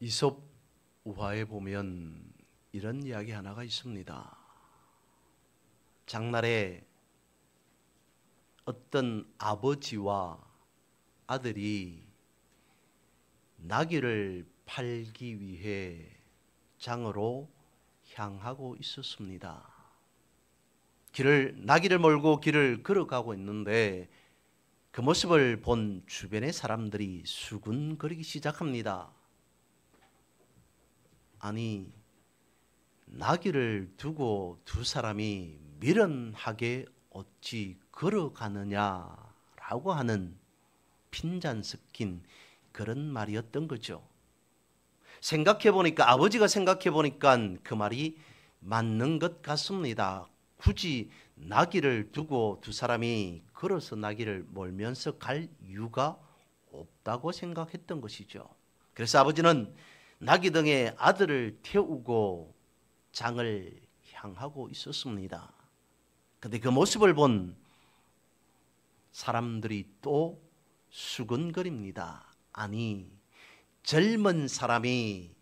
이솝 우화에 보면 이런 이야기 하나가 있습니다. 장날에 어떤 아버지와 아들이 나귀를 팔기 위해 장으로 향하고 있었습니다. 나귀를 몰고 길을 걸어가고 있는데 그 모습을 본 주변의 사람들이 수군거리기 시작합니다. 아니, 나귀를 두고 두 사람이 미련하게 어찌 걸어가느냐라고 하는 핀잔 섞인 그런 말이었던 거죠. 아버지가 생각해 보니까 그 말이 맞는 것 같습니다. 굳이 나귀를 두고 두 사람이 걸어서 나귀를 몰면서 갈 이유가 없다고 생각했던 것이죠. 그래서 아버지는 나귀 등에 아들을 태우고 장을 향하고 있었습니다. 그런데 그 모습을 본 사람들이 또 수근거립니다. 아니, 젊은 사람이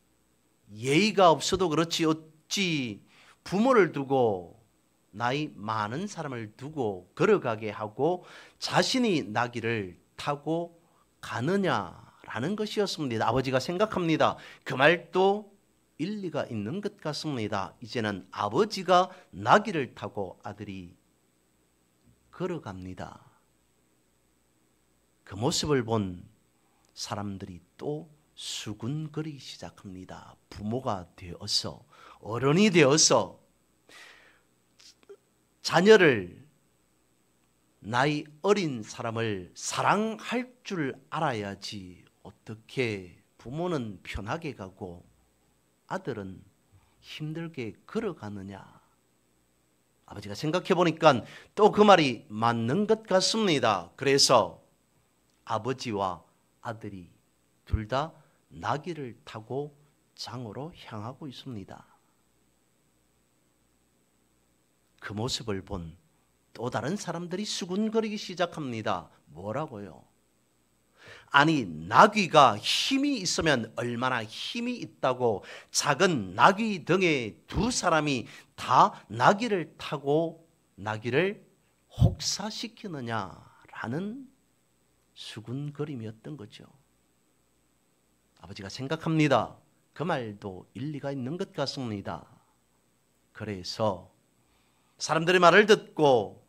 예의가 없어도 그렇지 어찌 부모를 두고 나이 많은 사람을 두고 걸어가게 하고 자신이 나귀를 타고 가느냐라는 것이었습니다. 아버지가 생각합니다. 그 말도 일리가 있는 것 같습니다. 이제는 아버지가 나귀를 타고 아들이 걸어갑니다. 그 모습을 본 사람들이 또 수군거리기 시작합니다. 부모가 되어서, 어른이 되어서 자녀를, 나이 어린 사람을 사랑할 줄 알아야지 어떻게 부모는 편하게 가고 아들은 힘들게 걸어가느냐. 아버지가 생각해 보니까 또 그 말이 맞는 것 같습니다. 그래서 아버지와 아들이 둘 다 나귀를 타고 장으로 향하고 있습니다. 그 모습을 본 또 다른 사람들이 수군거리기 시작합니다. 뭐라고요? 아니, 나귀가 힘이 있으면 얼마나 힘이 있다고 작은 나귀 등에 두 사람이 다 나귀를 타고 나귀를 혹사시키느냐라는 수군거림이었던 거죠. 아버지가 생각합니다. 그 말도 일리가 있는 것 같습니다. 그래서 사람들의 말을 듣고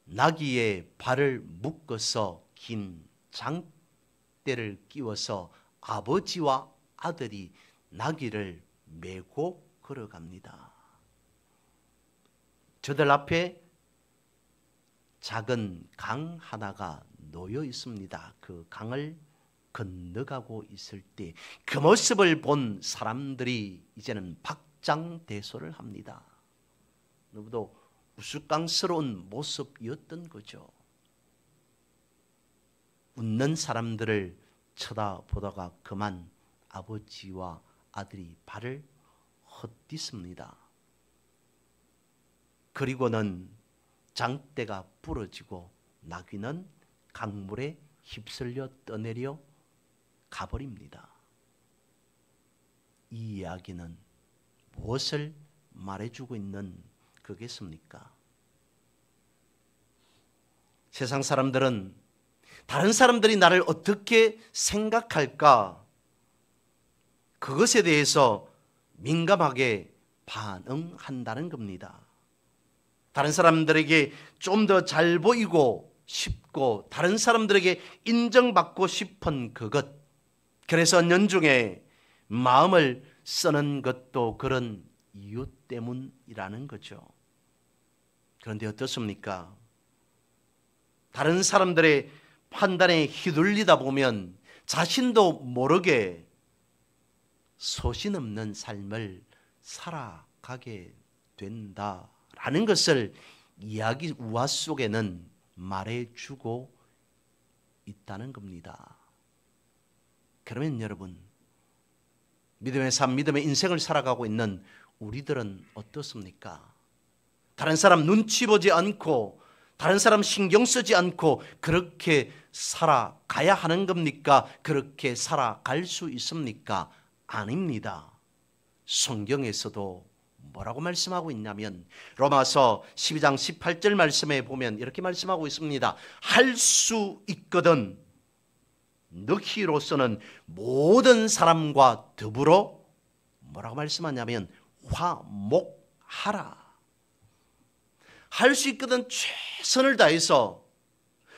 나귀의 발을 묶어서 긴 장대를 끼워서 아버지와 아들이 나귀를 메고 걸어갑니다. 저들 앞에 작은 강 하나가 놓여 있습니다. 그 강을 건너가고 있을 때 그 모습을 본 사람들이 이제는 박장대소를 합니다. 너무도 우스꽝스러운 모습이었던 거죠. 웃는 사람들을 쳐다보다가 그만 아버지와 아들이 발을 헛디습니다. 그리고는 장대가 부러지고 나귀는 강물에 휩쓸려 떠내려 가버립니다. 이 이야기는 무엇을 말해주고 있는 거겠습니까? 세상 사람들은 다른 사람들이 나를 어떻게 생각할까? 그것에 대해서 민감하게 반응한다는 겁니다. 다른 사람들에게 좀 더 잘 보이고 싶고 다른 사람들에게 인정받고 싶은 그것, 그래서 연중에 마음을 쓰는 것도 그런 이유 때문이라는 거죠. 그런데 어떻습니까? 다른 사람들의 판단에 휘둘리다 보면 자신도 모르게 소신 없는 삶을 살아가게 된다라는 것을 이야기 우화 속에는 말해주고 있다는 겁니다. 그러면 여러분, 믿음의 삶, 믿음의 인생을 살아가고 있는 우리들은 어떻습니까? 다른 사람 눈치 보지 않고 다른 사람 신경 쓰지 않고 그렇게 살아가야 하는 겁니까? 그렇게 살아갈 수 있습니까? 아닙니다. 성경에서도 뭐라고 말씀하고 있냐면 로마서 12장 18절 말씀에 보면 이렇게 말씀하고 있습니다. 할 수 있거든 너희로서는 모든 사람과 더불어 뭐라고 말씀하냐면 화목하라. 할 수 있거든 최선을 다해서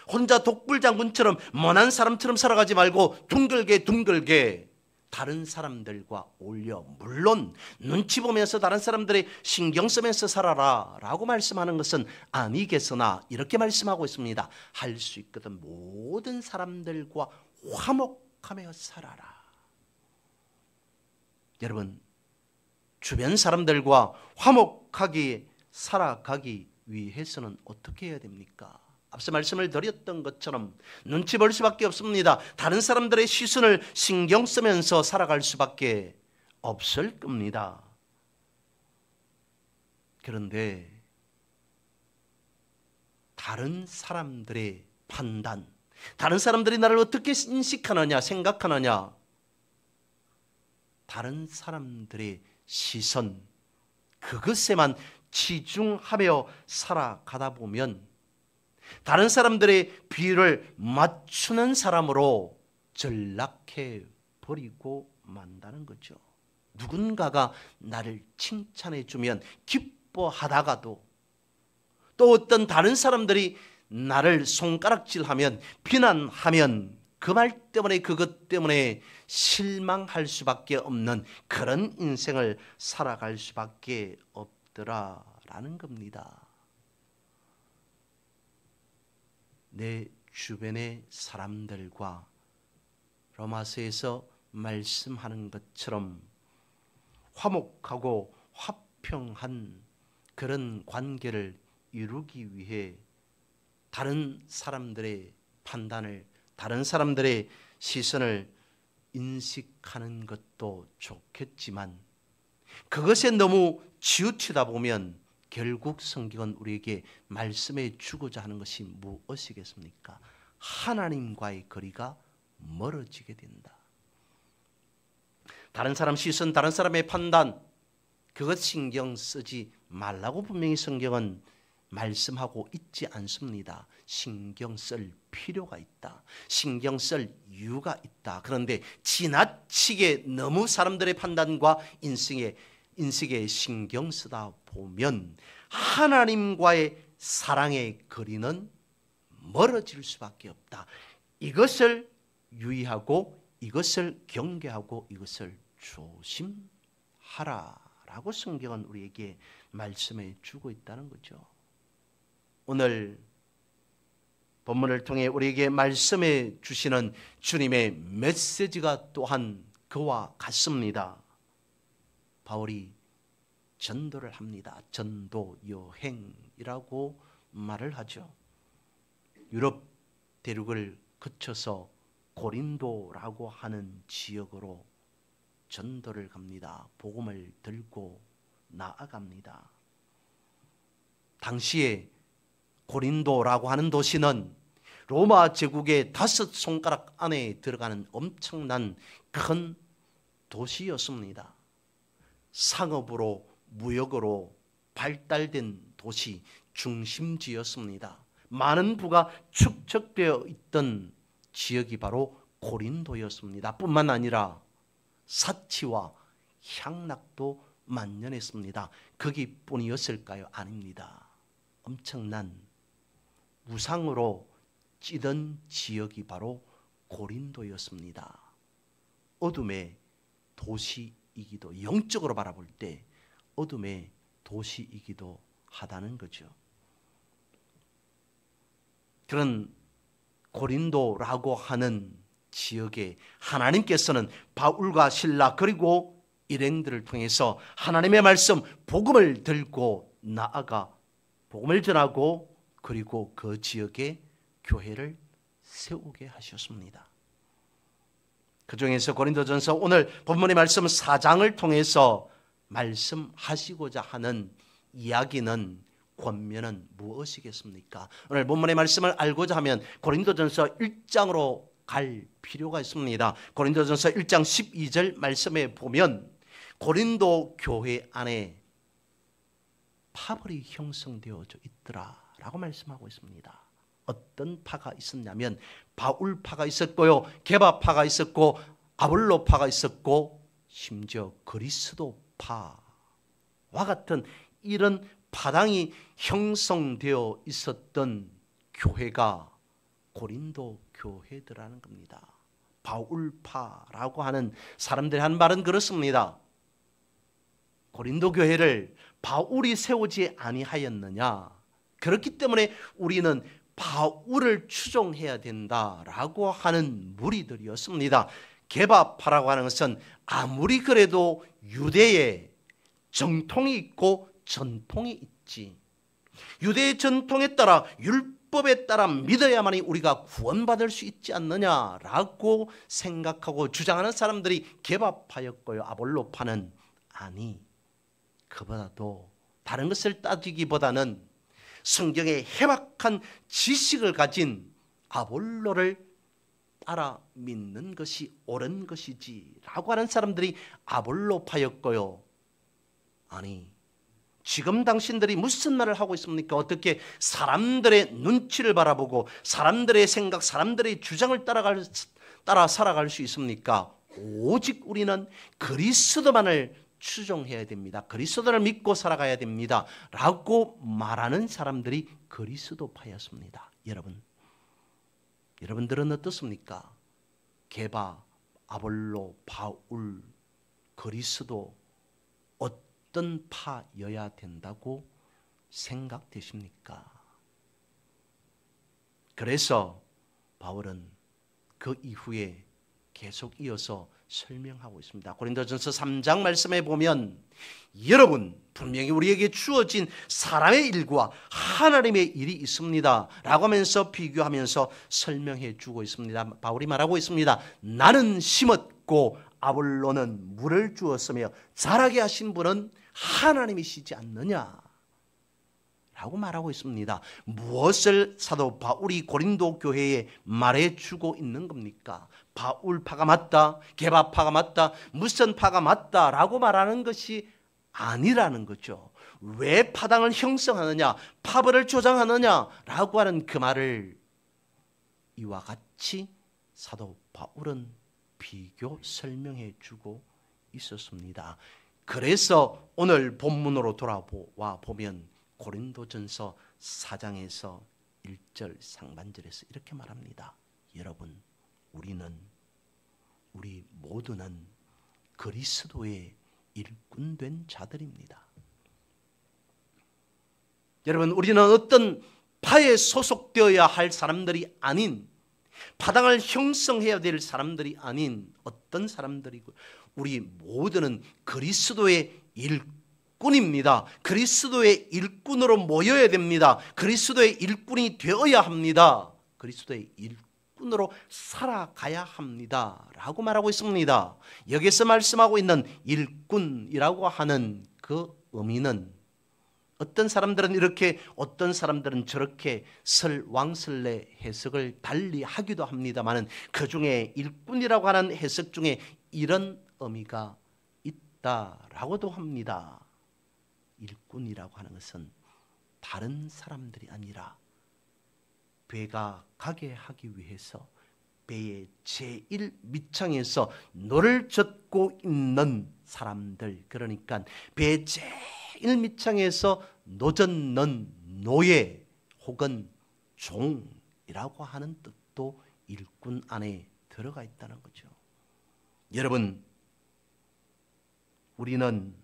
혼자 독불장군처럼 모난 사람처럼 살아가지 말고 둥글게 다른 사람들과 어울려 물론 눈치 보면서 다른 사람들의 신경 쓰면서 살아라 라고 말씀하는 것은 아니겠으나 이렇게 말씀하고 있습니다. 할 수 있거든 모든 사람들과 화목하며 살아라. 여러분 주변 사람들과 화목하게 살아가기 위해서는 어떻게 해야 됩니까? 앞서 말씀을 드렸던 것처럼 눈치 볼 수밖에 없습니다. 다른 사람들의 시선을 신경 쓰면서 살아갈 수밖에 없을 겁니다. 그런데 다른 사람들의 판단, 다른 사람들이 나를 어떻게 인식하느냐, 생각하느냐, 다른 사람들의 시선, 그것에만 치중하며 살아가다 보면 다른 사람들의 비율을 맞추는 사람으로 전락해 버리고 만다는 거죠. 누군가가 나를 칭찬해 주면 기뻐하다가도 또 어떤 다른 사람들이 나를 손가락질하면 비난하면 그 말 때문에 그것 때문에 실망할 수밖에 없는 그런 인생을 살아갈 수밖에 없더라라는 겁니다. 내 주변의 사람들과 로마서에서 말씀하는 것처럼 화목하고 화평한 그런 관계를 이루기 위해 다른 사람들의 판단을, 다른 사람들의 시선을 인식하는 것도 좋겠지만 그것에 너무 치우치다 보면 결국 성경은 우리에게 말씀해 주고자 하는 것이 무엇이겠습니까? 하나님과의 거리가 멀어지게 된다. 다른 사람 시선, 다른 사람의 판단, 그것 신경 쓰지 말라고 분명히 성경은 말씀하고 있지 않습니다. 신경 쓸 필요가 있다. 신경 쓸 이유가 있다. 그런데 지나치게 너무 사람들의 판단과 인식에 신경 쓰다 보면 하나님과의 사랑의 거리는 멀어질 수밖에 없다. 이것을 유의하고 이것을 경계하고 이것을 조심하라라고 성경은 우리에게 말씀해 주고 있다는 거죠. 오늘 본문을 통해 우리에게 말씀해 주시는 주님의 메시지가 또한 그와 같습니다. 바울이 전도를 합니다. 전도 여행이라고 말을 하죠. 유럽 대륙을 거쳐서 고린도라고 하는 지역으로 전도를 갑니다. 복음을 들고 나아갑니다. 당시에 고린도라고 하는 도시는 로마 제국의 5손가락 안에 들어가는 엄청난 큰 도시였습니다. 상업으로 무역으로 발달된 도시 중심지였습니다. 많은 부가 축적되어 있던 지역이 바로 고린도였습니다. 뿐만 아니라 사치와 향락도 만연했습니다. 거기뿐이었을까요? 아닙니다. 엄청난 우상으로 찌든 지역이 바로 고린도였습니다. 어둠의 도시이기도, 영적으로 바라볼 때 어둠의 도시이기도 하다는 거죠. 그런 고린도라고 하는 지역에 하나님께서는 바울과 실라 그리고 일행들을 통해서 하나님의 말씀 복음을 들고 나아가 복음을 전하고 그리고 그 지역에 교회를 세우게 하셨습니다. 그 중에서 고린도전서 오늘 본문의 말씀 4장을 통해서 말씀하시고자 하는 이야기는 권면은 무엇이겠습니까? 오늘 본문의 말씀을 알고자 하면 고린도전서 1장으로 갈 필요가 있습니다. 고린도전서 1장 12절 말씀에 보면 고린도 교회 안에 파벌이 형성되어져 있더라라고 말씀하고 있습니다. 어떤 파가 있었냐면 바울파가 있었고요, 게바파가 있었고, 아볼로파가 있었고, 심지어 그리스도파와 같은 이런 파당이 형성되어 있었던 교회가 고린도 교회들라는 겁니다. 바울파라고 하는 사람들이 한 말은 그렇습니다. 고린도 교회를 바울이 세우지 아니하였느냐, 그렇기 때문에 우리는 바울을 추종해야 된다라고 하는 무리들이었습니다. 게바파라고 하는 것은 아무리 그래도 유대의 정통이 있고 전통이 있지, 유대의 전통에 따라 율법에 따라 믿어야만이 우리가 구원받을 수 있지 않느냐라고 생각하고 주장하는 사람들이 게바파였고요, 아볼로파는 아니, 그보다도 다른 것을 따지기보다는 성경의 해박한 지식을 가진 아볼로를 따라 믿는 것이 옳은 것이지라고 하는 사람들이 아볼로파였고요. 아니, 지금 당신들이 무슨 말을 하고 있습니까? 어떻게 사람들의 눈치를 바라보고 사람들의 생각, 사람들의 주장을 따라 살아갈 수 있습니까? 오직 우리는 그리스도만을 추종해야 됩니다. 그리스도를 믿고 살아가야 됩니다. 라고 말하는 사람들이 그리스도파였습니다. 여러분들은 어떻습니까? 게바, 아볼로, 바울, 그리스도 어떤 파여야 된다고 생각되십니까? 그래서 바울은 그 이후에 계속 이어서 설명하고 있습니다. 고린도전서 3장 말씀에 보면 여러분, 분명히 우리에게 주어진 사람의 일과 하나님의 일이 있습니다 라고 하면서 비교하면서 설명해 주고 있습니다. 바울이 말하고 있습니다. 나는 심었고 아볼로는 물을 주었으며 자라게 하신 분은 하나님이시지 않느냐 라고 말하고 있습니다. 무엇을 사도 바울이 고린도 교회에 말해주고 있는 겁니까? 바울파가 맞다, 게바파가 맞다, 무슨 파가 맞다 라고 말하는 것이 아니라는 거죠. 왜 파당을 형성하느냐, 파벌을 조장하느냐 라고 하는 그 말을 이와 같이 사도 바울은 비교 설명해 주고 있었습니다. 그래서 오늘 본문으로 돌아와 보면 고린도전서 4장에서 1절 상반절에서 이렇게 말합니다. 여러분, 우리 모두는 그리스도의 일꾼된 자들입니다. 여러분, 우리는 어떤 파에 소속되어야 할 사람들이 아닌, 파당을 형성해야 될 사람들이 아닌 어떤 사람들이고, 우리 모두는 그리스도의 일꾼입니다. 그리스도의 일꾼으로 모여야 됩니다. 그리스도의 일꾼이 되어야 합니다. 그리스도의 일꾼으로 살아가야 합니다 라고 말하고 있습니다. 여기서 말씀하고 있는 일꾼이라고 하는 그 의미는 어떤 사람들은 이렇게, 어떤 사람들은 저렇게 설왕설래 해석을 달리 하기도 합니다만, 그 중에 일꾼이라고 하는 해석 중에 이런 의미가 있다라고도 합니다. 일꾼이라고 하는 것은 다른 사람들이 아니라 배가 가게 하기 위해서 배의 제일 밑창에서 노를 젓고 있는 사람들, 그러니까 배의 제일 밑창에서 노젓는 노예 혹은 종이라고 하는 뜻도 일꾼 안에 들어가 있다는 거죠. 여러분, 우리는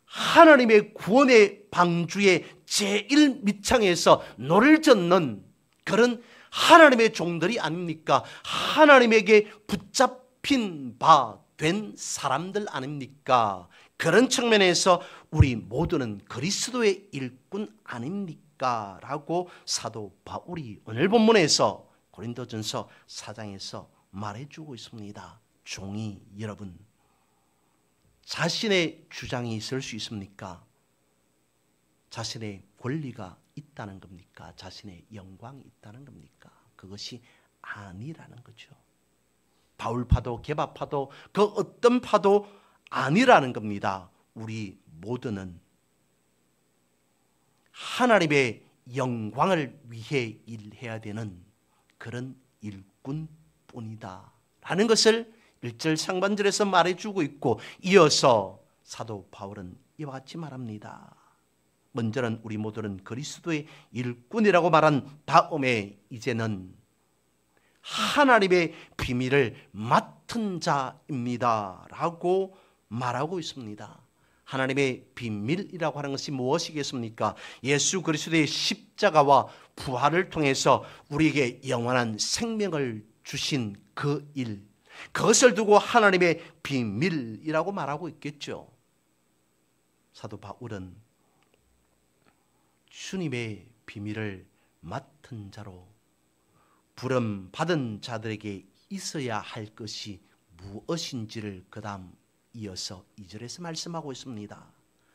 하나님의 구원의 방주의 제일 밑창에서 노를 젓는 그런 하나님의 종들이 아닙니까? 하나님에게 붙잡힌 바 된 사람들 아닙니까? 그런 측면에서 우리 모두는 그리스도의 일꾼 아닙니까? 라고 사도 바울이 오늘 본문에서 고린도전서 4장에서 말해주고 있습니다. 종이, 여러분, 자신의 주장이 있을 수 있습니까? 자신의 권리가 있다는 겁니까? 자신의 영광이 있다는 겁니까? 그것이 아니라는 거죠. 바울파도 게바파도 그 어떤 파도 아니라는 겁니다. 우리 모두는 하나님의 영광을 위해 일해야 되는 그런 일꾼뿐이다 라는 것을 1절 상반절에서 말해주고 있고, 이어서 사도 바울은 이와 같이 말합니다. 먼저는 우리 모두는 그리스도의 일꾼이라고 말한 다음에 이제는 하나님의 비밀을 맡은 자입니다 라고 말하고 있습니다. 하나님의 비밀이라고 하는 것이 무엇이겠습니까? 예수 그리스도의 십자가와 부활을 통해서 우리에게 영원한 생명을 주신 그 일, 그것을 두고 하나님의 비밀이라고 말하고 있겠죠. 사도 바울은 주님의 비밀을 맡은 자로 부름 받은 자들에게 있어야 할 것이 무엇인지를 그 다음 이어서 2절에서 말씀하고 있습니다.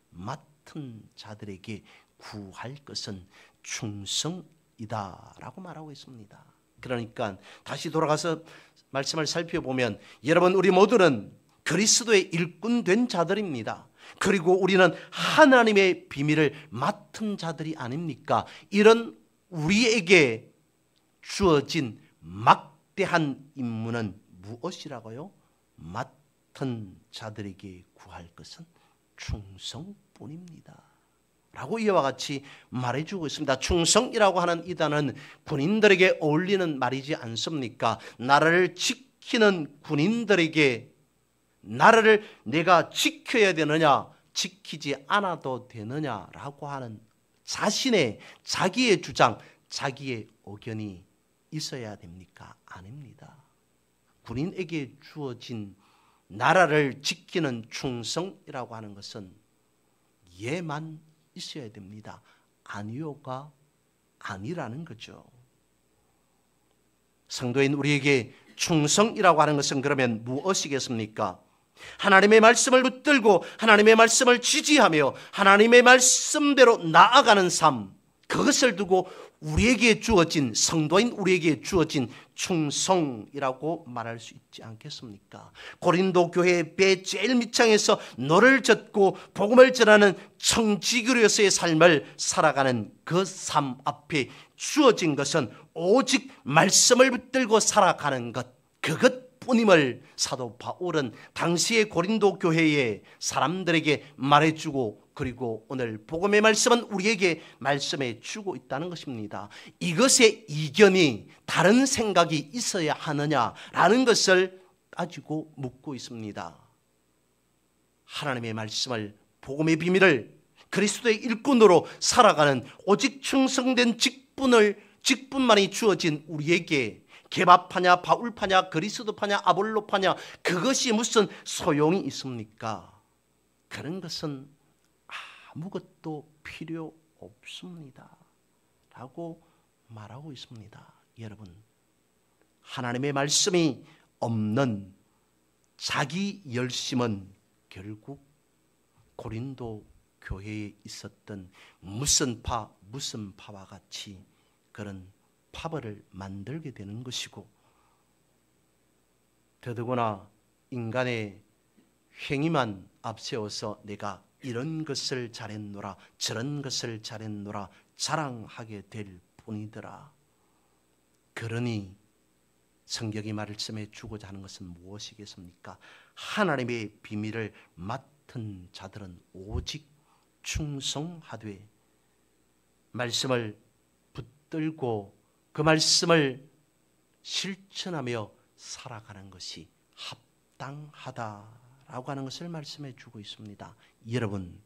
맡은 자들에게 구할 것은 충성이다 라고 말하고 있습니다. 그러니까 다시 돌아가서 말씀을 살펴보면, 여러분, 우리 모두는 그리스도의 일꾼 된 자들입니다. 그리고 우리는 하나님의 비밀을 맡은 자들이 아닙니까? 이런 우리에게 주어진 막대한 임무는 무엇이라고요? 맡은 자들에게 구할 것은 충성뿐입니다 라고 이와 같이 말해주고 있습니다. 충성이라고 하는 이 단어는 군인들에게 어울리는 말이지 않습니까? 나라를 지키는 군인들에게 나라를 내가 지켜야 되느냐, 지키지 않아도 되느냐라고 하는 자기의 주장, 자기의 의견이 있어야 됩니까? 아닙니다. 군인에게 주어진 나라를 지키는 충성이라고 하는 것은 예만 있어야 됩니다. 아니요가 아니라는 거죠. 성도인 우리에게 충성이라고 하는 것은 그러면 무엇이겠습니까? 하나님의 말씀을 붙들고 하나님의 말씀을 지지하며 하나님의 말씀대로 나아가는 삶, 그것을 두고 우리에게 주어진, 성도인 우리에게 주어진 충성이라고 말할 수 있지 않겠습니까? 고린도 교회의 배 제일 밑창에서 너를 젓고 복음을 전하는 청지기로서의 삶을 살아가는 그 삶 앞에 주어진 것은 오직 말씀을 붙들고 살아가는 것, 그것뿐임을 사도 바울은 당시의 고린도 교회의 사람들에게 말해주고, 그리고 오늘 복음의 말씀은 우리에게 말씀해 주고 있다는 것입니다. 이것의 이견이 다른 생각이 있어야 하느냐라는 것을 가지고 묻고 있습니다. 하나님의 말씀을, 복음의 비밀을 그리스도의 일꾼으로 살아가는 오직 충성된 직분만이 주어진 우리에게 게바파냐 바울파냐 그리스도파냐 아볼로파냐 그것이 무슨 소용이 있습니까? 그런 것은 아무것도 필요 없습니다 라고 말하고 있습니다. 여러분, 하나님의 말씀이 없는 자기 열심은 결국 고린도 교회에 있었던 무슨 파와 같이 그런 파벌을 만들게 되는 것이고, 더더구나 인간의 행위만 앞세워서 내가 이런 것을 잘했노라 저런 것을 잘했노라 자랑하게 될 뿐이더라. 그러니 성경이 말씀해 주고자 하는 것은 무엇이겠습니까? 하나님의 비밀을 맡은 자들은 오직 충성하되 말씀을 붙들고 그 말씀을 실천하며 살아가는 것이 합당하다라고 하는 것을 말씀해 주고 있습니다. 여러분,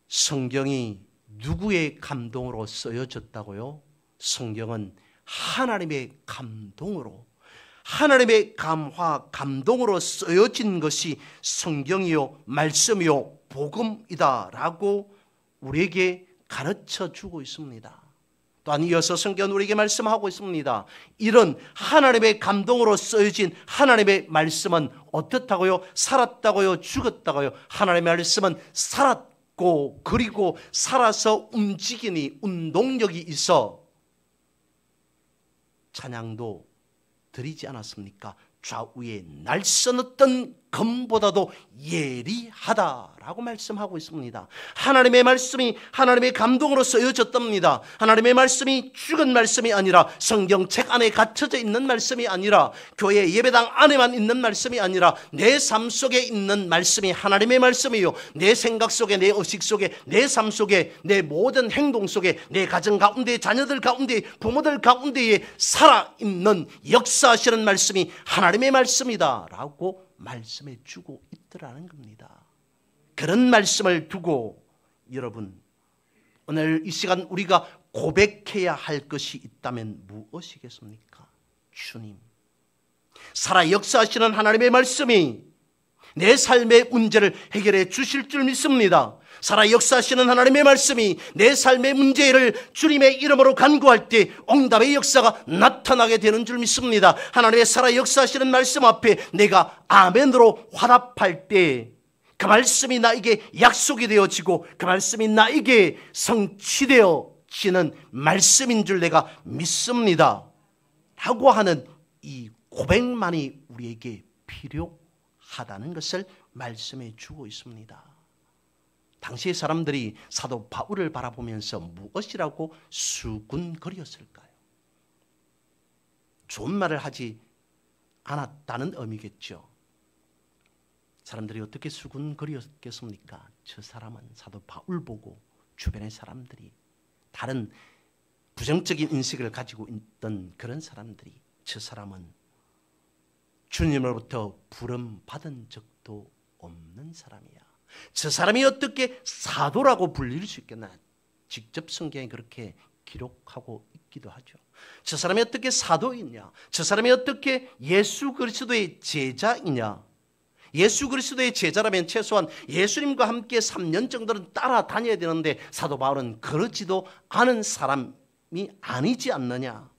성경이 누구의 감동으로 쓰여졌다고요? 성경은 하나님의 감동으로, 하나님의 감동으로 쓰여진 것이 성경이요 말씀이요 복음이다라고 우리에게 가르쳐 주고 있습니다. 또한 이어서 성경은 우리에게 말씀하고 있습니다. 이런 하나님의 감동으로 쓰여진 하나님의 말씀은 어떻다고요? 살았다고요? 죽었다고요? 하나님의 말씀은 있고 그리고 살아서 움직이니 운동력이 있어 찬양도 드리지 않았습니까? 좌우에 날서었던 검보다도 예리하다라고 말씀하고 있습니다. 하나님의 말씀이 하나님의 감동으로 쓰여졌답니다. 하나님의 말씀이 죽은 말씀이 아니라 성경책 안에 갇혀져 있는 말씀이 아니라 교회 예배당 안에만 있는 말씀이 아니라 내 삶 속에 있는 말씀이 하나님의 말씀이요, 내 생각 속에, 내 의식 속에, 내 삶 속에, 내 모든 행동 속에, 내 가정 가운데, 자녀들 가운데, 부모들 가운데에 살아있는 역사하시는 말씀이 하나님의 말씀이다 라고 말씀해 주고 있더라는 겁니다. 그런 말씀을 두고 여러분, 오늘 이 시간 우리가 고백해야 할 것이 있다면 무엇이겠습니까? 주님, 살아 역사하시는 하나님의 말씀이 내 삶의 문제를 해결해 주실 줄 믿습니다. 살아 역사하시는 하나님의 말씀이 내 삶의 문제를 주님의 이름으로 간구할 때 응답의 역사가 나타나게 되는 줄 믿습니다. 하나님의 살아 역사하시는 말씀 앞에 내가 아멘으로 화답할 때 그 말씀이 나에게 약속이 되어지고 그 말씀이 나에게 성취되어지는 말씀인 줄 내가 믿습니다 라고 하는 이 고백만이 우리에게 필요하다는 것을 말씀해 주고 있습니다. 당시의 사람들이 사도 바울을 바라보면서 무엇이라고 수군거렸을까요? 좋은 말을 하지 않았다는 의미겠죠. 사람들이 어떻게 수군거렸겠습니까? 저 사람은 사도 바울 보고 주변의 사람들이, 다른 부정적인 인식을 가지고 있던 그런 사람들이, 저 사람은 주님으로부터 부름 받은 적도 없는 사람이야, 저 사람이 어떻게 사도라고 불릴 수 있겠나. 직접 성경에 그렇게 기록하고 있기도 하죠. 저 사람이 어떻게 사도이냐, 저 사람이 어떻게 예수 그리스도의 제자이냐. 예수 그리스도의 제자라면 최소한 예수님과 함께 3년 정도는 따라다녀야 되는데 사도 바울은 그렇지도 않은 사람이 아니지 않느냐.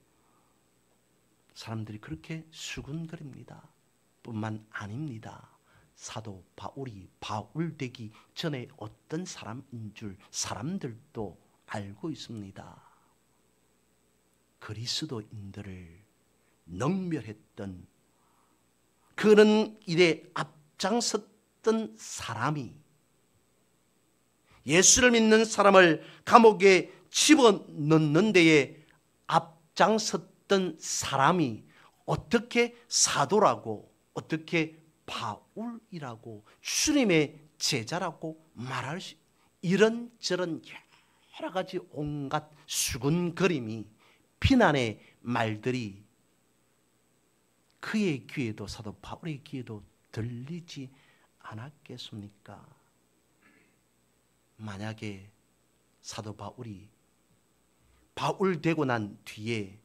사람들이 그렇게 수군거립니다. 뿐만 아닙니다. 사도 바울이 바울 되기 전에 어떤 사람인 줄 사람들도 알고 있습니다. 그리스도인들을 능멸했던, 그런 일에 앞장섰던 사람이, 예수를 믿는 사람을 감옥에 집어넣는 데에 앞장섰던 사람이 어떻게 사도라고, 어떻게 바울이라고, 주님의 제자라고 말할 수, 이런저런 여러 가지 온갖 수군거림이, 비난의 말들이 그의 귀에도, 사도 바울의 귀에도 들리지 않았겠습니까? 만약에 사도 바울이 바울 되고 난 뒤에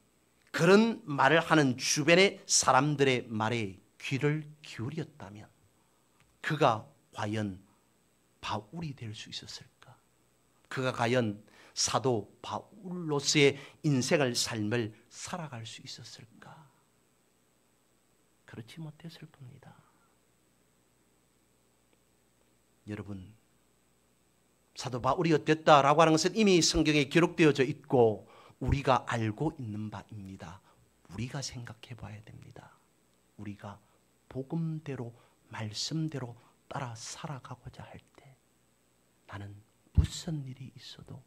그런 말을 하는 주변의 사람들의 말에 귀를 기울였다면 그가 과연 바울이 될 수 있었을까? 그가 과연 사도 바울로서의 인생을, 삶을 살아갈 수 있었을까? 그렇지 못했을 겁니다. 여러분, 사도 바울이 어땠다라고 하는 것은 이미 성경에 기록되어져 있고 우리가 알고 있는 바입니다. 우리가 생각해 봐야 됩니다. 우리가 복음대로, 말씀대로 따라 살아가고자 할 때 나는 무슨 일이 있어도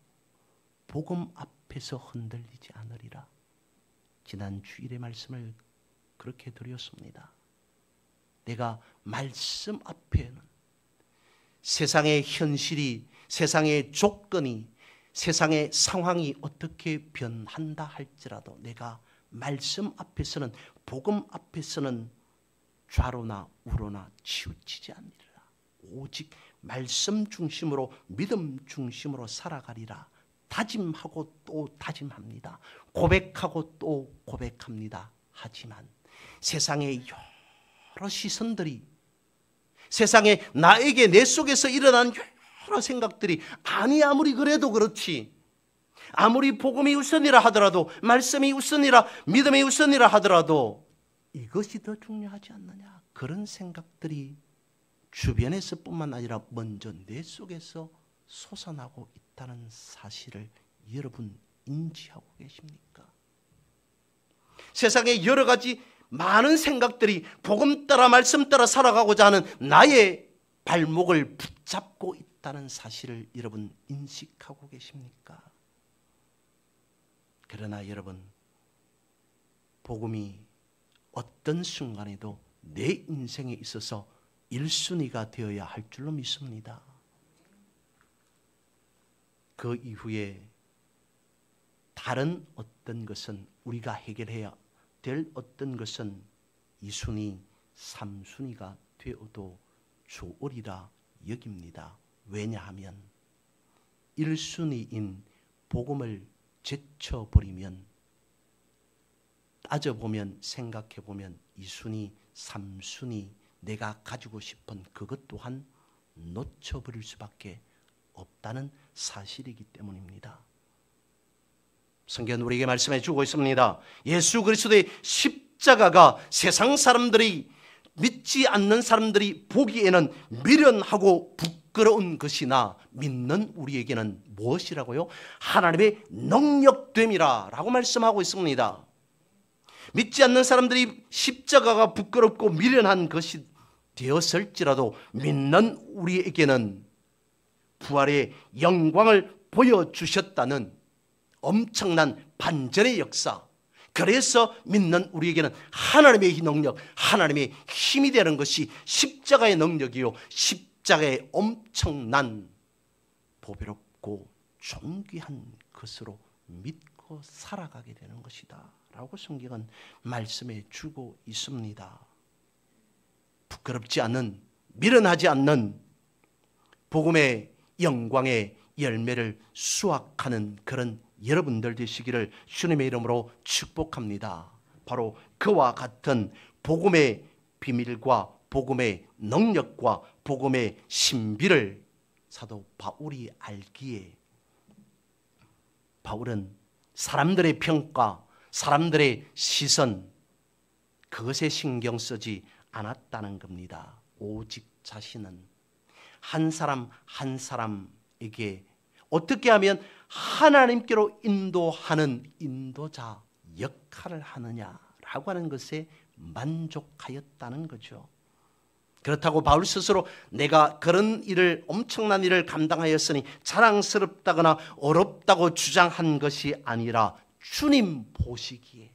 복음 앞에서 흔들리지 않으리라. 지난 주일의 말씀을 그렇게 드렸습니다. 내가 말씀 앞에는 세상의 현실이, 세상의 조건이, 세상의 상황이 어떻게 변한다 할지라도 내가 말씀 앞에서는, 복음 앞에서는 좌로나 우로나 치우치지 않으리라. 오직 말씀 중심으로, 믿음 중심으로 살아가리라. 다짐하고 또 다짐합니다. 고백하고 또 고백합니다. 하지만 세상의 여러 시선들이, 세상에 나에게, 내 속에서 일어난 여러 생각들이, 아무리 그래도 그렇지, 아무리 복음이 우선이라 하더라도, 말씀이 우선이라, 믿음이 우선이라 하더라도 이것이 더 중요하지 않느냐, 그런 생각들이 주변에서뿐만 아니라 먼저 내 속에서 솟아나고 있다는 사실을 여러분 인지하고 계십니까? 세상에 여러 가지 많은 생각들이 복음 따라 말씀 따라 살아가고자 하는 나의 발목을 붙잡고 있다는 사실을 여러분 인식하고 계십니까? 그러나 여러분, 복음이 어떤 순간에도 내 인생에 있어서 1순위가 되어야 할 줄로 믿습니다. 그 이후에 다른 어떤 것은 우리가 해결해야 될 어떤 것은 2순위, 3순위가 되어도 좋으리라 여깁니다. 왜냐하면 1순위인 복음을 제쳐버리면, 따져보면, 생각해보면 2순위, 3순위 내가 가지고 싶은 그것 또한 놓쳐버릴 수밖에 없다는 사실이기 때문입니다. 성경은 우리에게 말씀해 주고 있습니다. 예수 그리스도의 십자가가 세상 사람들이, 믿지 않는 사람들이 보기에는 미련하고 부끄러운 것이나 믿는 우리에게는 무엇이라고요? 하나님의 능력됨이라 라고 말씀하고 있습니다. 믿지 않는 사람들이 십자가가 부끄럽고 미련한 것이 되었을지라도 믿는 우리에게는 부활의 영광을 보여주셨다는 엄청난 반전의 역사, 그래서 믿는 우리에게는 하나님의 능력, 하나님의 힘이 되는 것이 십자가의 능력이요, 십자가의 엄청난 보배롭고 존귀한 것으로 믿고 살아가게 되는 것이다 라고 성경은 말씀해 주고 있습니다. 부끄럽지 않은, 미련하지 않는 복음의 영광의 열매를 수확하는 그런 여러분들 되시기를 주님의 이름으로 축복합니다. 바로 그와 같은 복음의 비밀과 복음의 능력과 복음의 신비를 사도 바울이 알기에, 바울은 사람들의 평가, 사람들의 시선, 그것에 신경 쓰지 않았다는 겁니다. 오직 자신은 한 사람 한 사람에게 어떻게 하면 하나님께로 인도하는 인도자 역할을 하느냐라고 하는 것에 만족하였다는 거죠. 그렇다고 바울 스스로 내가 그런 일을, 엄청난 일을 감당하였으니 자랑스럽다거나 어렵다고 주장한 것이 아니라 주님 보시기에,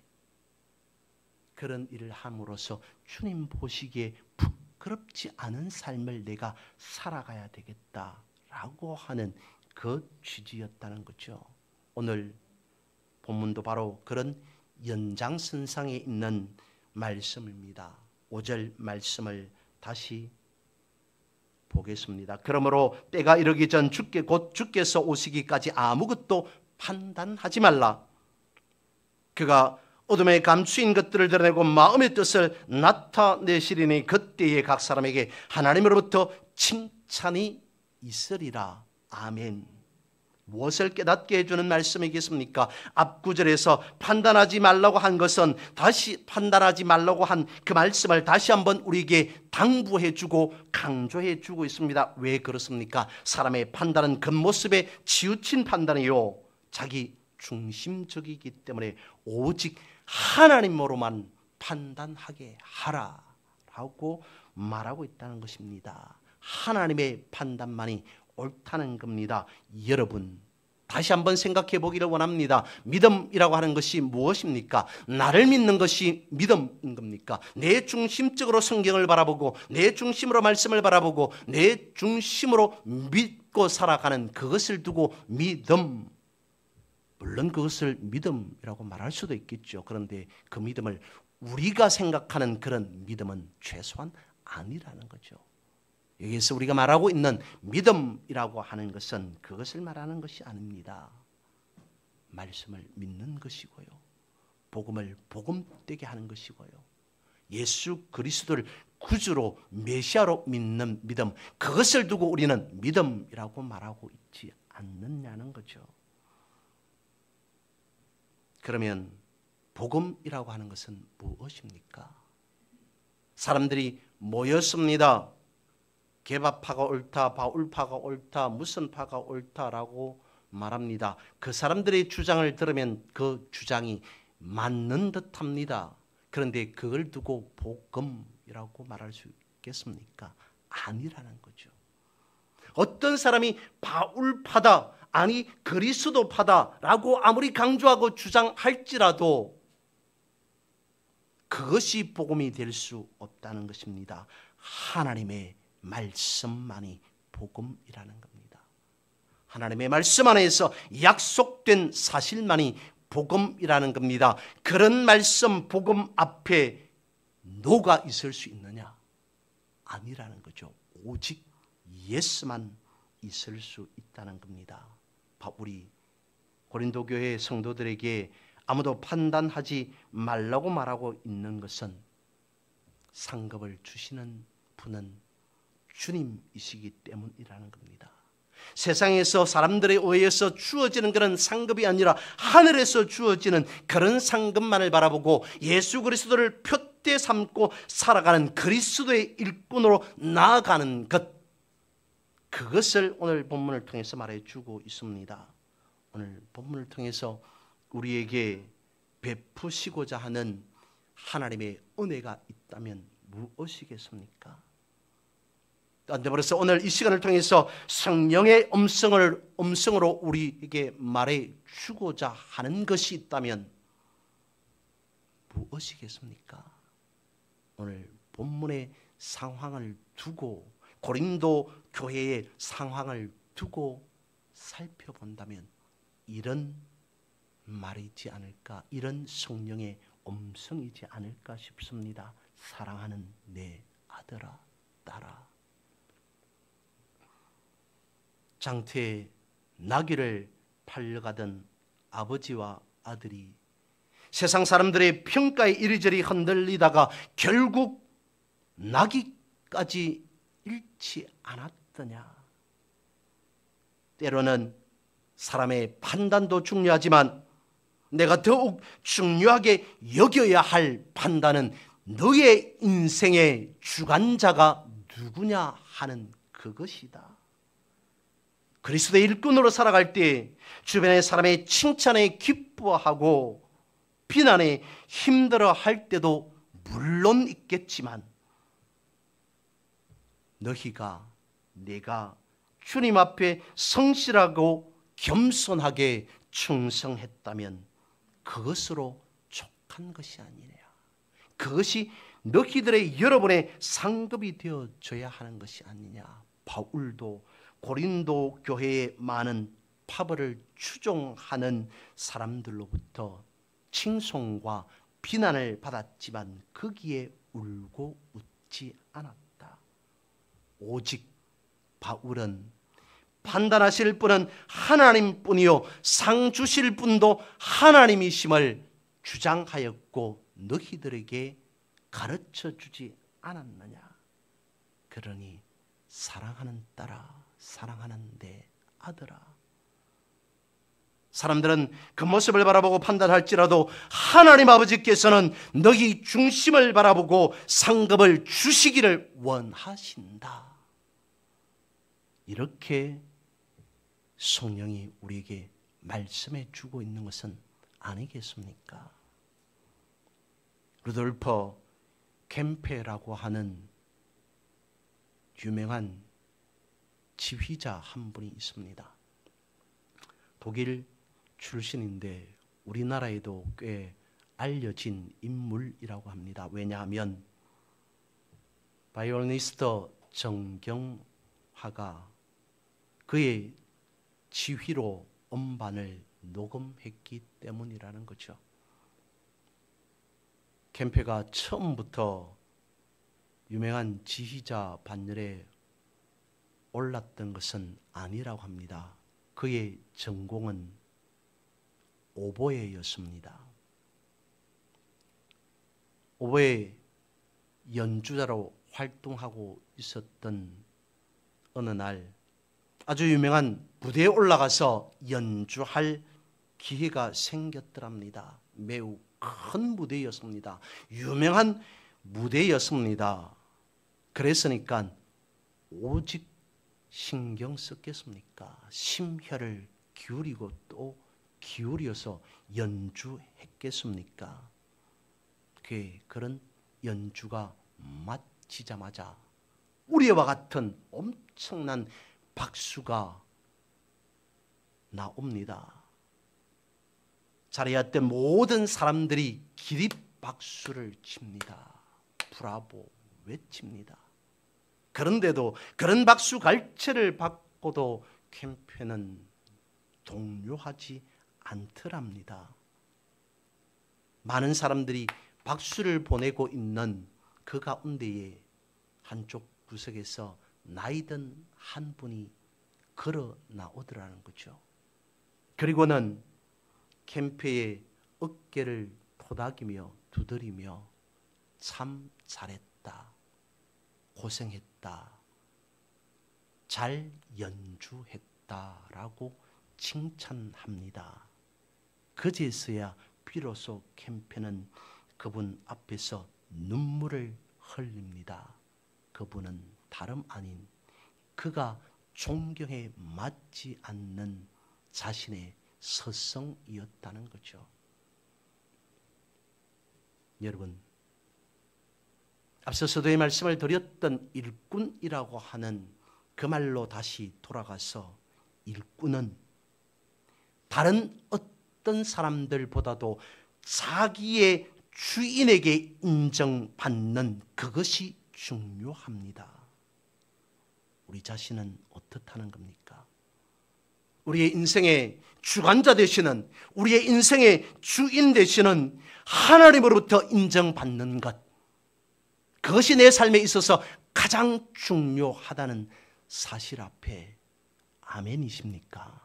그런 일을 함으로써 주님 보시기에 부끄럽지 않은 삶을 내가 살아가야 되겠다라고 하는 그 취지였다는 거죠. 오늘 본문도 바로 그런 연장선상에 있는 말씀입니다. 5절 말씀을 다시 보겠습니다. 그러므로 때가 이르기 전 곧 주께서 오시기까지 아무것도 판단하지 말라. 그가 어둠에 감추인 것들을 드러내고 마음의 뜻을 나타내시리니 그때에 각 사람에게 하나님으로부터 칭찬이 있으리라. 아멘. 무엇을 깨닫게 해주는 말씀이겠습니까? 앞구절에서 판단하지 말라고 한 것은, 다시 판단하지 말라고 한 그 말씀을 다시 한번 우리에게 당부해주고 강조해주고 있습니다. 왜 그렇습니까? 사람의 판단은 겉모습에 치우친 판단이요, 자기 중심적이기 때문에 오직 하나님으로만 판단하게 하라라고 말하고 있다는 것입니다. 하나님의 판단만이 옳다는 겁니다. 여러분, 다시 한번 생각해 보기를 원합니다. 믿음이라고 하는 것이 무엇입니까? 나를 믿는 것이 믿음인 겁니까? 내 중심적으로 성경을 바라보고, 내 중심으로 말씀을 바라보고, 내 중심으로 믿고 살아가는 그것을 두고 믿음, 물론 그것을 믿음이라고 말할 수도 있겠죠. 그런데 그 믿음을 우리가 생각하는 그런 믿음은 최소한 아니라는 거죠. 여기서 우리가 말하고 있는 믿음이라고 하는 것은 그것을 말하는 것이 아닙니다. 말씀을 믿는 것이고요, 복음을 복음되게 하는 것이고요, 예수 그리스도를 구주로 메시아로 믿는 믿음, 그것을 두고 우리는 믿음이라고 말하고 있지 않느냐는 거죠. 그러면 복음이라고 하는 것은 무엇입니까? 사람들이 모였습니다. 개바파가 옳다, 바울파가 옳다, 무슨 파가 옳다라고 말합니다. 그 사람들의 주장을 들으면 그 주장이 맞는 듯합니다. 그런데 그걸 두고 복음이라고 말할 수 있겠습니까? 아니라는 거죠. 어떤 사람이 바울파다, 아니 그리스도파다라고 아무리 강조하고 주장할지라도 그것이 복음이 될 수 없다는 것입니다. 하나님의 말씀만이 복음이라는 겁니다. 하나님의 말씀 안에서 약속된 사실만이 복음이라는 겁니다. 그런 말씀 복음 앞에 노가 있을 수 있느냐? 아니라는 거죠. 오직 예스만 있을 수 있다는 겁니다. 바울이 고린도 교회 성도들에게 아무도 판단하지 말라고 말하고 있는 것은 상급을 주시는 분은 주님이시기 때문이라는 겁니다. 세상에서 사람들에 의해서 주어지는 그런 상급이 아니라 하늘에서 주어지는 그런 상급만을 바라보고 예수 그리스도를 표대 삼고 살아가는 그리스도의 일꾼으로 나아가는 것, 그것을 오늘 본문을 통해서 말해주고 있습니다. 오늘 본문을 통해서 우리에게 베푸시고자 하는 하나님의 은혜가 있다면 무엇이겠습니까? 그래서 오늘 이 시간을 통해서 성령의 음성으로 우리에게 말해주고자 하는 것이 있다면 무엇이겠습니까? 오늘 본문의 상황을 두고, 고린도 교회의 상황을 두고 살펴본다면 이런 말이지 않을까, 이런 성령의 음성이지 않을까 싶습니다. 사랑하는 내 아들아, 딸아. 장태에 나귀를 팔려가던 아버지와 아들이 세상 사람들의 평가에 이리저리 흔들리다가 결국 나귀까지 잃지 않았더냐. 때로는 사람의 판단도 중요하지만 내가 더욱 중요하게 여겨야 할 판단은 너의 인생의 주관자가 누구냐 하는 그것이다. 그리스도의 일꾼으로 살아갈 때 주변의 사람의 칭찬에 기뻐하고 비난에 힘들어할 때도 물론 있겠지만 너희가 내가 주님 앞에 성실하고 겸손하게 충성했다면 그것으로 족한 것이 아니냐. 그것이 너희들의 여러분의 상급이 되어져야 하는 것이 아니냐. 바울도 고린도 교회의 많은 파벌을 추종하는 사람들로부터 칭송과 비난을 받았지만 거기에 울고 웃지 않았다. 오직 바울은 판단하실 분은 하나님뿐이요 상 주실 분도 하나님이심을 주장하였고 너희들에게 가르쳐 주지 않았느냐. 그러니 사랑하는 딸아, 사랑하는 내 아들아. 사람들은 그 모습을 바라보고 판단할지라도 하나님 아버지께서는 너희 중심을 바라보고 상급을 주시기를 원하신다. 이렇게 성령이 우리에게 말씀해 주고 있는 것은 아니겠습니까? 루돌프 캠페라고 하는 유명한 지휘자 한 분이 있습니다. 독일 출신인데 우리나라에도 꽤 알려진 인물이라고 합니다. 왜냐하면 바이올리니스트 정경화가 그의 지휘로 음반을 녹음했기 때문이라는 거죠. 캠페가 처음부터 유명한 지휘자 반열에 올랐던 것은 아니라고 합니다. 그의 전공은 오보에였습니다. 오보에 연주자로 활동하고 있었던 어느 날 아주 유명한 무대에 올라가서 연주할 기회가 생겼더랍니다. 매우 큰 무대였습니다. 유명한 무대였습니다. 그랬으니까 오직 신경 썼겠습니까? 심혈을 기울이고 또 기울여서 연주했겠습니까? 그런 연주가 마치자마자 우리와 같은 엄청난 박수가 나옵니다. 자리에 있던 모든 사람들이 기립박수를 칩니다. 브라보 외칩니다. 그런데도 그런 박수 갈채를 받고도 캠페는 동요하지 않더랍니다. 많은 사람들이 박수를 보내고 있는 그 가운데에 한쪽 구석에서 나이든 한 분이 걸어 나오더라는 거죠. 그리고는 캠페의 어깨를 토닥이며 두드리며 참 잘했다, 고생했다, 잘 연주했다라고 칭찬합니다. 그제서야 비로소 캠페는 그분 앞에서 눈물을 흘립니다. 그분은 다름 아닌 그가 존경에 맞지 않는 자신의 서성이었다는 거죠. 여러분, 앞서 서두에 말씀을 드렸던 일꾼이라고 하는 그 말로 다시 돌아가서 일꾼은 다른 어떤 사람들보다도 자기의 주인에게 인정받는 그것이 중요합니다. 우리 자신은 어떻다는 겁니까? 우리의 인생의 주관자 되시는, 우리의 인생의 주인 되시는 하나님으로부터 인정받는 것, 그것이 내 삶에 있어서 가장 중요하다는 사실 앞에 아멘이십니까?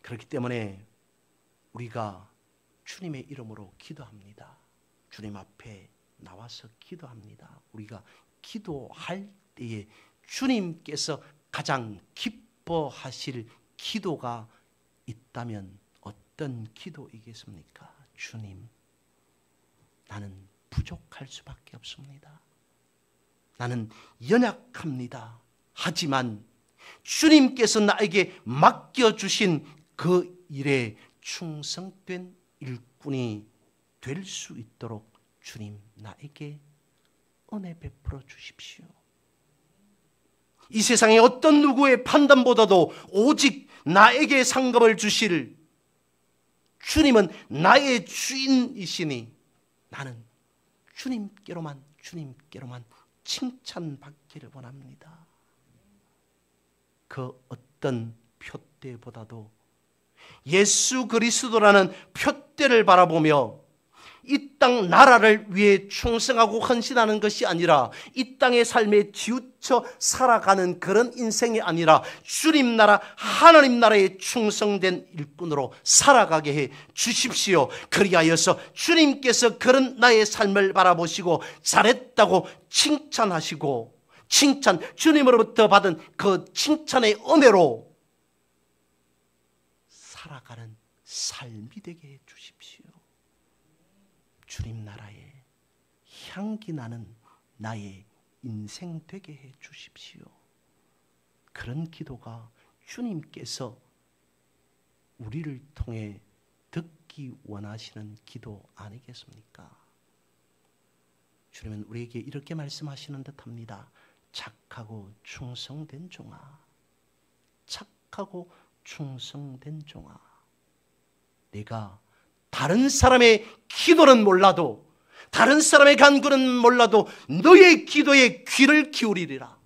그렇기 때문에 우리가 주님의 이름으로 기도합니다. 주님 앞에 나와서 기도합니다. 우리가 기도할 때에 주님께서 가장 기뻐하실 기도가 있다면 어떤 기도이겠습니까? 주님, 나는 부족할 수밖에 없습니다. 나는 연약합니다. 하지만 주님께서 나에게 맡겨주신 그 일에 충성된 일꾼이 될 수 있도록 주님, 나에게 은혜 베풀어 주십시오. 이 세상의 어떤 누구의 판단보다도 오직 나에게 상급을 주실 주님은 나의 주인이시니 나는 주님께로만 칭찬받기를 원합니다. 그 어떤 표대보다도 예수 그리스도라는 표대를 바라보며 이 땅 나라를 위해 충성하고 헌신하는 것이 아니라 이 땅의 삶에 치우쳐 살아가는 그런 인생이 아니라 주님 나라, 하나님 나라에 충성된 일꾼으로 살아가게 해 주십시오. 그리하여서 주님께서 그런 나의 삶을 바라보시고 잘했다고 칭찬하시고 주님으로부터 받은 그 칭찬의 은혜로 살아가는 삶이 되게 해 주십시오. 주님 나라에 향기 나는 나의 인생 되게 해 주십시오. 그런 기도가 주님께서 우리를 통해 듣기 원하시는 기도 아니겠습니까? 주님은 우리에게 이렇게 말씀하시는 듯합니다. 착하고 충성된 종아, 착하고 충성된 종아, 내가 다른 사람의 기도는 몰라도, 다른 사람의 간구는 몰라도 너의 기도에 귀를 기울이리라.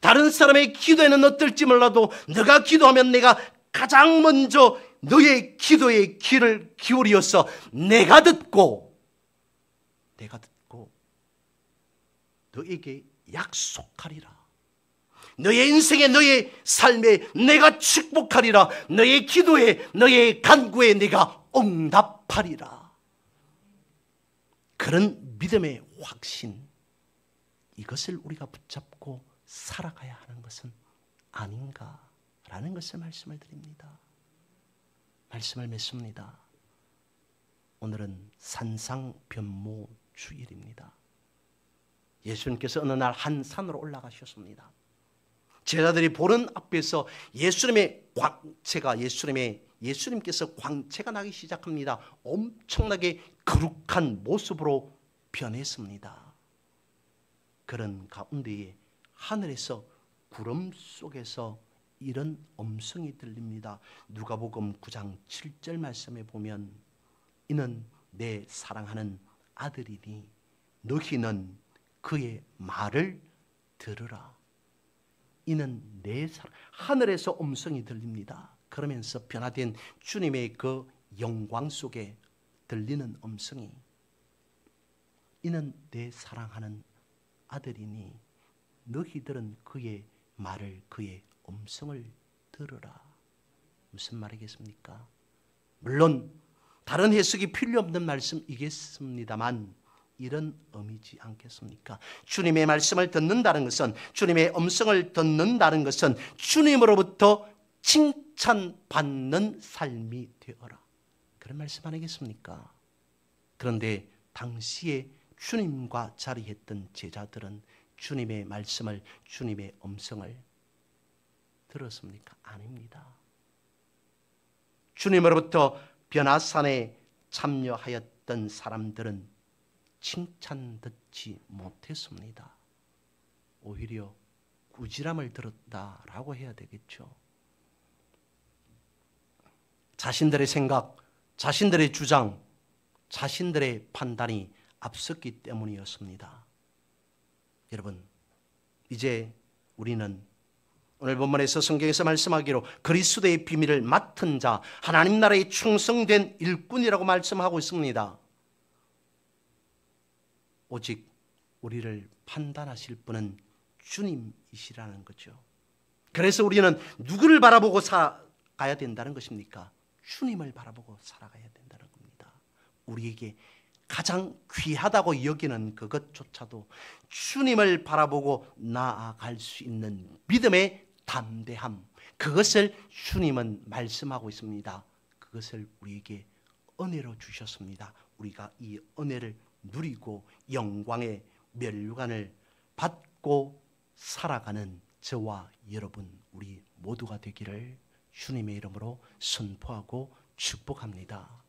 다른 사람의 기도에는 어떨지 몰라도 너가 기도하면 내가 가장 먼저 너의 기도에 귀를 기울여서 내가 듣고 너에게 약속하리라. 너의 인생에, 너의 삶에 내가 축복하리라. 너의 기도에, 너의 간구에 내가 응답하리라. 그런 믿음의 확신, 이것을 우리가 붙잡고 살아가야 하는 것은 아닌가라는 것을 말씀을 드립니다. 말씀을 맺습니다. 오늘은 산상변모 주일입니다. 예수님께서 어느 날 한 산으로 올라가셨습니다. 제자들이 보는 앞에서 예수님의 광채가 예수님께서 광채가 나기 시작합니다. 엄청나게 거룩한 모습으로 변했습니다. 그런 가운데에 하늘에서 구름 속에서 이런 음성이 들립니다. 누가복음 9장 7절 말씀에 보면 이는 내 사랑하는 아들이니 너희는 그의 말을 들으라. 이는 내 사랑. 하늘에서 음성이 들립니다. 그러면서 변화된 주님의 그 영광 속에 들리는 음성이 이는 내 사랑하는 아들이니 너희들은 그의 말을 그의 음성을 들으라. 무슨 말이겠습니까? 물론 다른 해석이 필요 없는 말씀이겠습니다만 이런 의미지 않겠습니까? 주님의 말씀을 듣는다는 것은, 주님의 음성을 듣는다는 것은 주님으로부터 칭찬받는 삶이 되어라, 그런 말씀 아니겠습니까? 그런데 당시에 주님과 자리했던 제자들은 주님의 말씀을, 주님의 음성을 들었습니까? 아닙니다. 주님으로부터 변화산에 참여하였던 사람들은 칭찬 듣지 못했습니다. 오히려 꾸지람을 들었다라고 해야 되겠죠. 자신들의 생각, 자신들의 주장, 자신들의 판단이 앞섰기 때문이었습니다. 여러분, 이제 우리는 오늘 본문에서 성경에서 말씀하기로 그리스도의 비밀을 맡은 자, 하나님 나라에 충성된 일꾼이라고 말씀하고 있습니다. 오직 우리를 판단하실 분은 주님이시라는 거죠. 그래서 우리는 누구를 바라보고 살아가야 된다는 것입니까? 주님을 바라보고 살아가야 된다는 겁니다. 우리에게 가장 귀하다고 여기는 그것조차도 주님을 바라보고 나아갈 수 있는 믿음의 담대함, 그것을 주님은 말씀하고 있습니다. 그것을 우리에게 은혜로 주셨습니다. 우리가 이 은혜를 누리고 영광의 면류관을 받고 살아가는 저와 여러분, 우리 모두가 되기를 주님의 이름으로 선포하고 축복합니다.